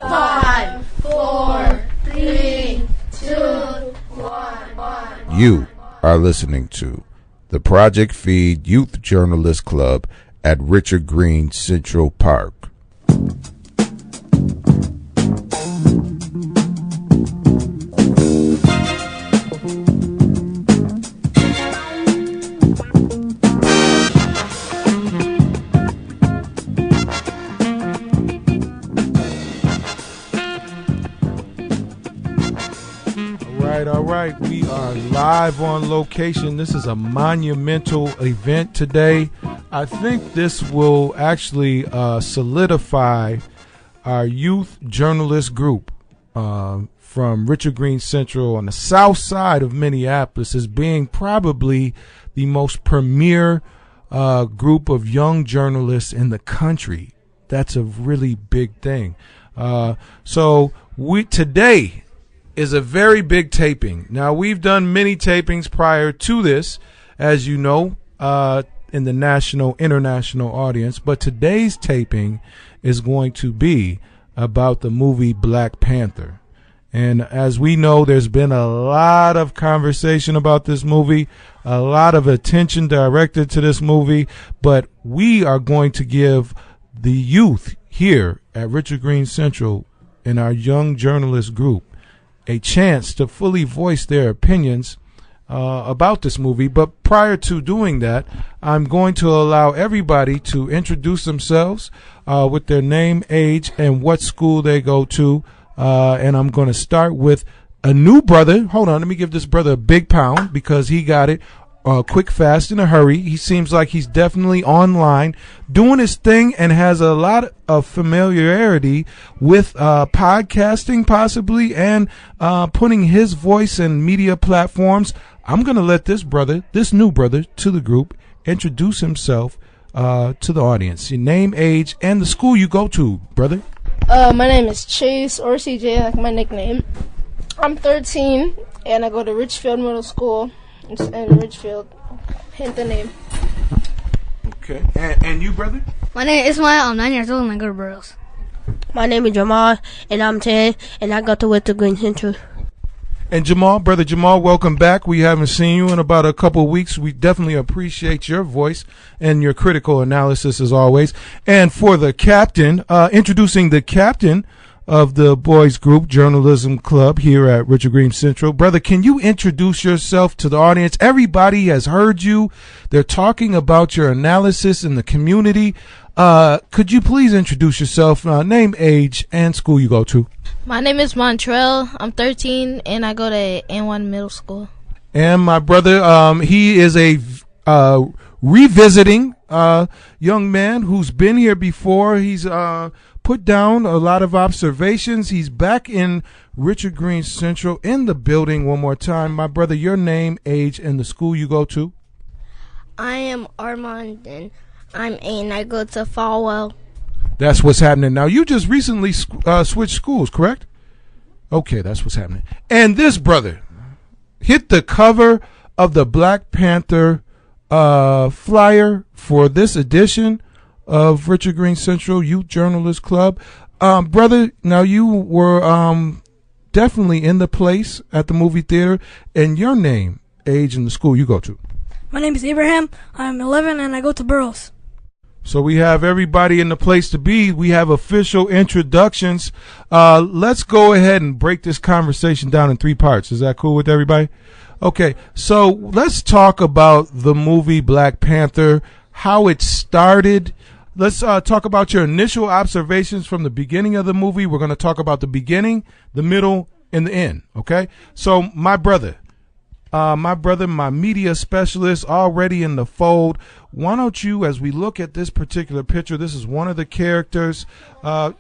5, 4, 3, 2, 1. You are listening to the Project F.E.E.D Youth Journalist Club at Richard Green Central Park. All right, we are live on location. This is a monumental event today. I think this will actually solidify our youth journalist group from Richard Green Central on the south side of Minneapolis as being probably the most premier group of young journalists in the country. That's a really big thing. So today is a very big taping. Now, we've done many tapings prior to this, as you know, in the national, international audience. But today's taping is going to be about the movie Black Panther. And as we know, there's been a lot of conversation about this movie, a lot of attention directed to this movie. But we are going to give the youth here at Richard Green Central in our young journalist group a chance to fully voice their opinions about this movie. But prior to doing that, I'm going to allow everybody to introduce themselves with their name, age, and what school they go to. And I'm going to start with a new brother. Hold on, let me give this brother a big pound because he got it quick, fast, in a hurry. He seems like he's definitely online doing his thing and has a lot of familiarity with podcasting possibly and putting his voice in media platforms. I'm going to let this new brother to the group, introduce himself to the audience. Your name, age, and the school you go to, brother. My name is Chase, or CJ, like my nickname. I'm 13, and I go to Richfield Middle School. It's in Richfield, hint the name. Okay. And you, brother? My name is Ismail. I'm 9 years old and I go to Burroughs. My name is Jamal, and I'm 10, and I go to Richard Green Central. And Jamal, brother Jamal, welcome back. We haven't seen you in about a couple of weeks. We definitely appreciate your voice and your critical analysis as always. And for the captain, introducing the captain of the boys group journalism club here at Richard Green Central. Brother, can you introduce yourself to the audience? Everybody has heard you. They're talking about your analysis in the community. Could you please introduce yourself, name, age, and school you go to? My name is Montrell. I'm 13, and I go to N1 Middle School. And my brother, he is a revisiting young man who's been here before. He's put down a lot of observations. He's back in Richard Green Central in the building one more time. My brother, your name, age, and the school you go to? I am Armand, and I'm 8, and I go to Falwell. That's what's happening. Now, you just recently switched schools, correct? Okay, that's what's happening. And this brother hit the cover of the Black Panther flyer for this edition of Richard Green Central Youth Journalist Club. Brother, now you were definitely in the place at the movie theater, and your name, age, and the school you go to. My name is Abraham. I'm 11, and I go to Burroughs. So we have everybody in the place to be. We have official introductions. Let's go ahead and break this conversation down in 3 parts. Is that cool with everybody? Okay, so let's talk about the movie Black Panther, how it started. Let's talk about your initial observations from the beginning of the movie. We're going to talk about the beginning, the middle, and the end, okay? So my brother, my media specialist already in the fold. Why don't you, as we look at this particular picture, this is one of the characters. Why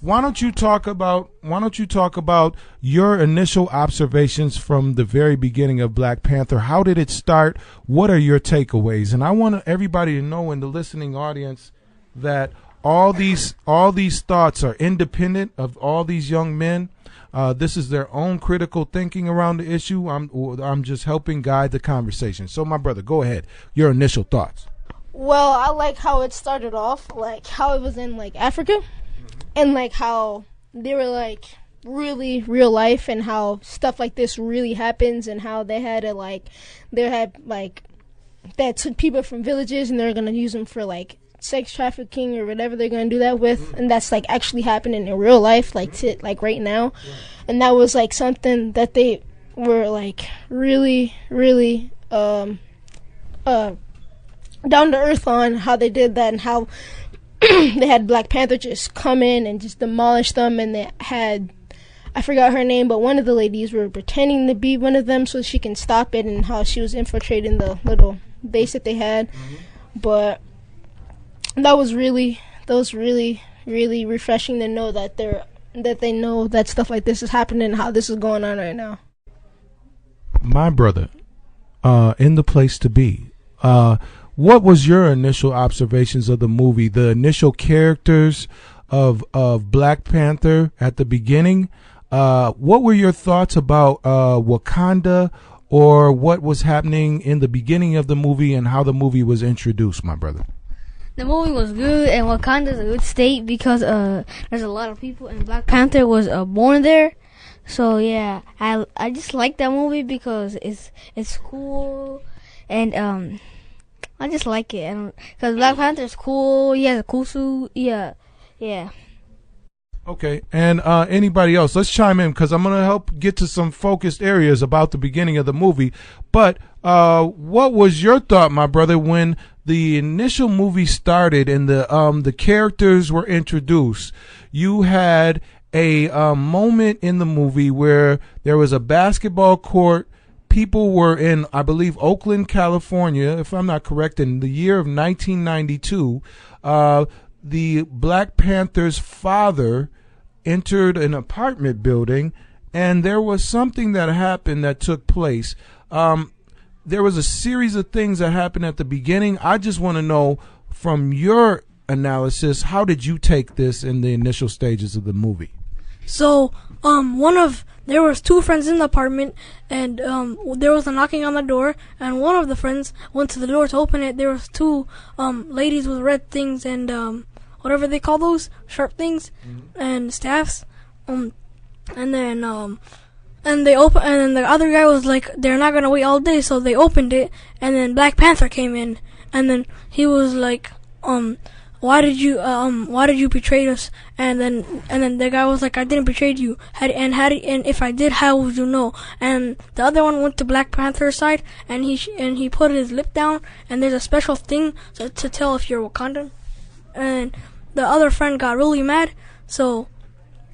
don't you talk about your initial observations from the very beginning of Black Panther? How did it start? What are your takeaways? And I want everybody to know in the listening audience that all these thoughts are independent of all these young men. This is their own critical thinking around the issue. I'm just helping guide the conversation. So, my brother, go ahead. Your initial thoughts. Well, I like how it started off, like how it was in like Africa, and like how they were like really real life, and how stuff like this really happens, and how they had that took people from villages and they're gonna use them for like sex trafficking or whatever they're gonna do that with, and that's like actually happening in real life, like right now. And that was like something that they were like really down to earth on how they did that, and how they had Black Panther just come in and just demolish them. And they had, I forgot her name, but one of the ladies were pretending to be one of them so she can stop it, and how she was infiltrating the little base that they had. But that was really refreshing to know that they know that stuff like this is happening, and how this is going on right now. My brother, in the place to be, what was your initial observations of the movie, the initial characters of Black Panther at the beginning? What were your thoughts about Wakanda, or what was happening in the beginning of the movie and how the movie was introduced, my brother? The movie was good, and Wakanda's a good state because there's a lot of people, and Black Panther was born there. So yeah, I just like that movie because it's cool, and I just like it, and because Black Panther's cool. He has a cool suit. Yeah. Okay, and anybody else? Let's chime in, because I'm going to help get to some focused areas about the beginning of the movie. But what was your thought, my brother, when the initial movie started and the characters were introduced? You had a moment in the movie where there was a basketball court. People were in, I believe, Oakland, California, if I'm not correct, in the year of 1992. The Black Panther's father entered an apartment building, and there was something that happened that took place. There was a series of things that happened at the beginning. I just want to know, from your analysis, how did you take this in the initial stages of the movie? So, there was two friends in the apartment, and there was a knocking on the door, and one of the friends went to the door to open it. There was two ladies with red things and whatever they call those sharp things, and staffs, and then they opened, and then the other guy was like, they're not gonna wait all day, so they opened it, and then Black Panther came in, and then he was like, why did you betray us? And then the guy was like, I didn't betray you. And if I did, how would you know? And the other one went to Black Panther's side, and he put his lip down, and there's a special thing to tell if you're Wakandan. And the other friend got really mad, and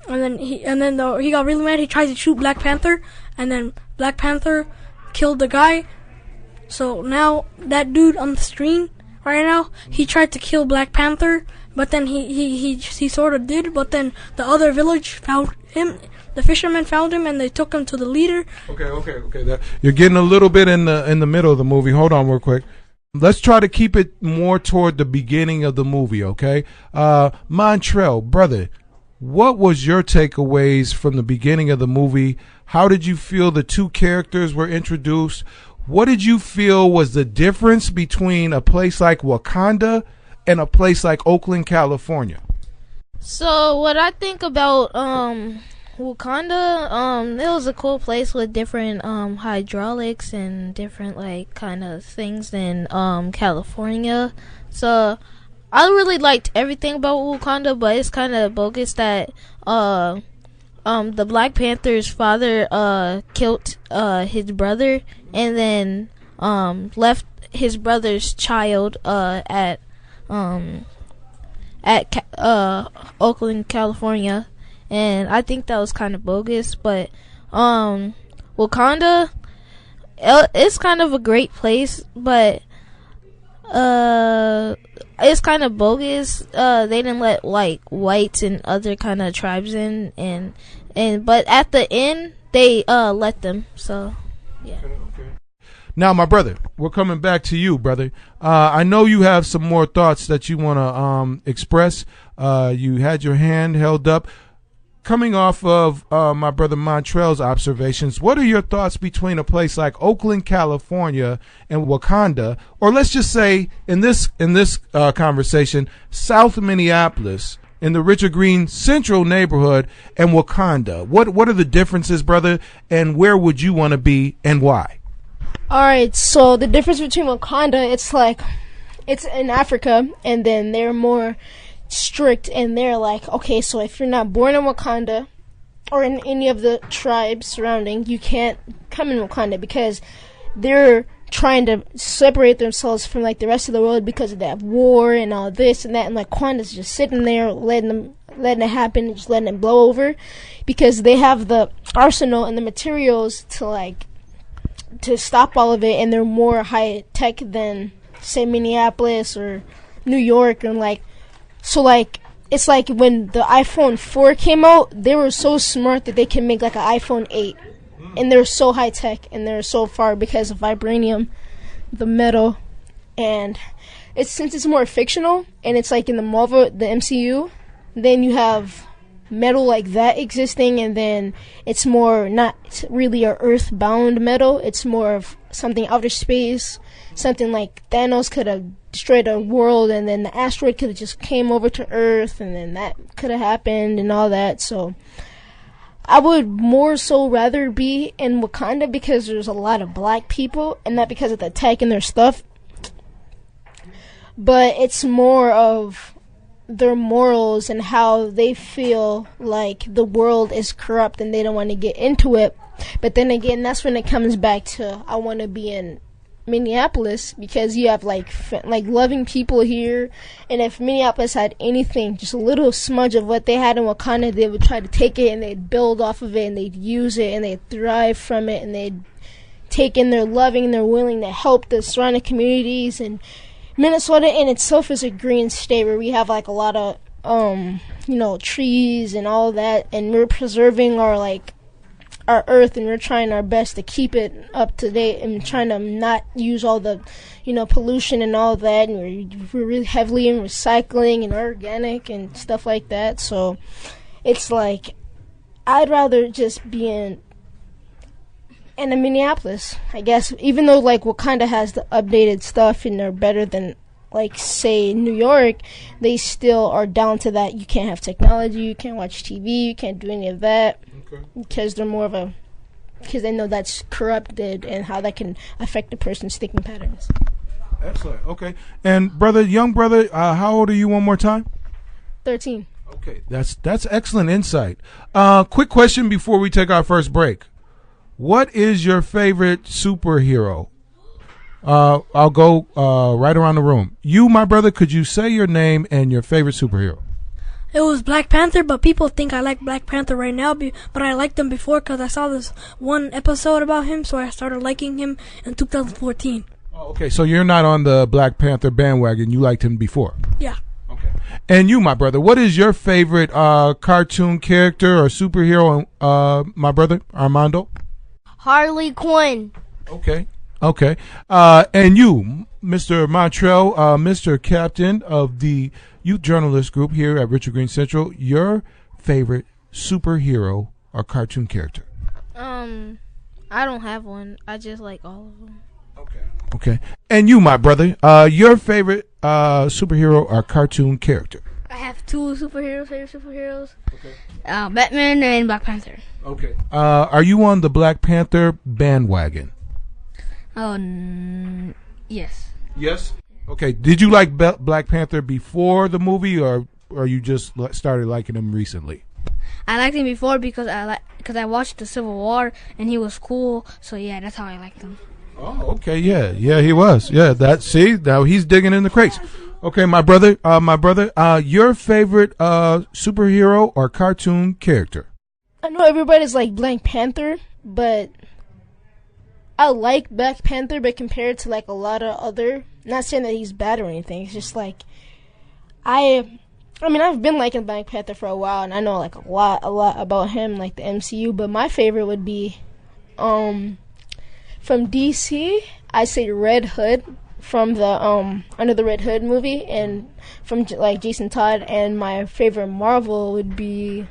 then he got really mad. He tried to shoot Black Panther, and then Black Panther killed the guy. So now that dude on the screen right now, he tried to kill Black Panther, but then he sort of did, but then the other village found him. The fishermen found him, and they took him to the leader. Okay. You're getting a little bit in the middle of the movie. Hold on real quick. Let's try to keep it more toward the beginning of the movie, okay? Montrell, brother, what was your takeaways from the beginning of the movie? How did you feel the two characters were introduced? What did you feel was the difference between a place like Wakanda and a place like Oakland, California? So what I think about Wakanda, it was a cool place with different hydraulics and different like kind of things than California. So I really liked everything about Wakanda, but it's kind of bogus that the Black Panther's father killed his brother, and then left his brother's child at Oakland, California. And I think that was kind of bogus. But Wakanda, it's kind of a great place, but it's kind of bogus. They didn't let like whites and other kind of tribes in, and but at the end they let them. So yeah. Okay. Now, my brother, we're coming back to you, brother. I know you have some more thoughts that you want to express. You had your hand held up. Coming off of my brother Montrell's observations, what are your thoughts between a place like Oakland, California, and Wakanda, or let's just say in this conversation, South Minneapolis, in the Richard Green Central neighborhood and Wakanda. What are the differences, brother, and where would you want to be and why? All right, so the difference between Wakanda, it's in Africa, and then they're more strict, and they're like, okay, so if you're not born in Wakanda or in any of the tribes surrounding, you can't come in Wakanda because they're trying to separate themselves from like the rest of the world because of that war and all this and that, and like Wakanda's just sitting there letting it happen and just letting it blow over because they have the arsenal and the materials to stop all of it, and they're more high tech than say Minneapolis or New York, and like so like it's like when the iPhone 4 came out, they were so smart that they can make like an iPhone 8, and they're so high tech and they're so far because of vibranium, the metal, and since it's more fictional and it's like in the MCU, then you have metal like that existing, and then it's more not really a earth-bound metal. It's more of something outer space, something like Thanos could have destroyed a world, and then the asteroid could have just came over to Earth, and then that could have happened and all that. So I would more so rather be in Wakanda because there's a lot of black people, and not because of the tech and their stuff, but it's more of their morals and how they feel like the world is corrupt and they don't want to get into it. But then again, that's when it comes back to I want to be in Minneapolis because you have like loving people here, and if Minneapolis had anything, just a little smudge of what they had in Wakanda, they would try to take it and they'd build off of it and they'd use it and they'd thrive from it, and they'd take in their loving and they're willing to help the surrounding communities. And Minnesota in itself is a green state where we have like a lot of trees and all that, and we're preserving our earth, and we're trying our best to keep it up to date and trying to not use all the pollution and all that, and we're really heavily in recycling and organic and stuff like that. So it's like I'd rather just be in Minneapolis, I guess, even though like Wakanda has the updated stuff and they're better than like say New York, they still are down to that. You can't have technology, you can't watch TV, you can't do any of that, because they're more of because they know that's corrupted and how that can affect a person's thinking patterns. Excellent. Okay. And young brother, how old are you one more time? 13. Okay, that's excellent insight. Quick question before we take our first break. What is your favorite superhero? I'll go right around the room. You, my brother, could you say your name and your favorite superhero? It was Black Panther, but people think I like Black Panther right now, but I liked him before because I saw this one episode about him, so I started liking him in 2014. Oh, okay, so you're not on the Black Panther bandwagon. You liked him before. Yeah. Okay. And you, my brother, what is your favorite cartoon character or superhero, my brother, Armando? Harley Quinn. Okay. And you, Mr. Montreal, Mr. Captain of the youth journalist group here at Richard Green Central, your favorite superhero or cartoon character? I don't have one. I just like all of them. Okay. And you, my brother, your favorite superhero or cartoon character? I have two favorite superheroes. Okay. Batman and Black Panther. Okay. Are you on the Black Panther bandwagon? Yes. Yes? Okay. Did you like Black Panther before the movie, or you just started liking him recently? I liked him before because I watched the Civil War and he was cool. So yeah, that's how I liked him. Oh, okay. Yeah, he was. Yeah, now he's digging in the crates. Okay, my brother, your favorite superhero or cartoon character? I know everybody's like Black Panther, but I like Black Panther, but compared to like a lot of other, not saying that he's bad or anything, it's just like I've been liking Black Panther for a while, and I know like a lot about him, like the MCU, but my favorite would be from DC, I say Red Hood from the Under the Red Hood movie, and from like Jason Todd, and my favorite Marvel would be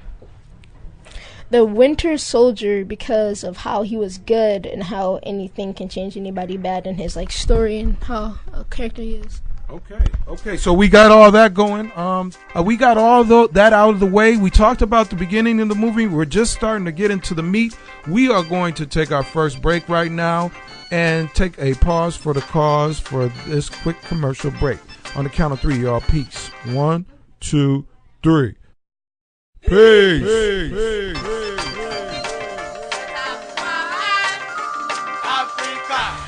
the Winter Soldier because of how he was good and how anything can change anybody bad in his like story and how a character he is. Okay. So we got all that going. We got all that out of the way. We talked about the beginning of the movie. We're just starting to get into the meat. We are going to take our first break right now and take a pause for the cause for this quick commercial break. On the count of 3, y'all. Peace. 1, 2, 3. Peace.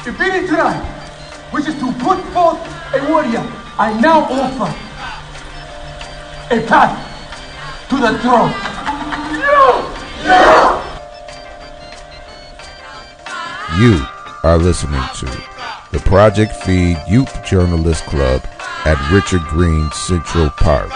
F.E.E.D tonight, which is to put forth a warrior, I now offer a path to the throne. You are listening to the Project F.E.E.D Youth Journalist Club at Richard Green Central Park.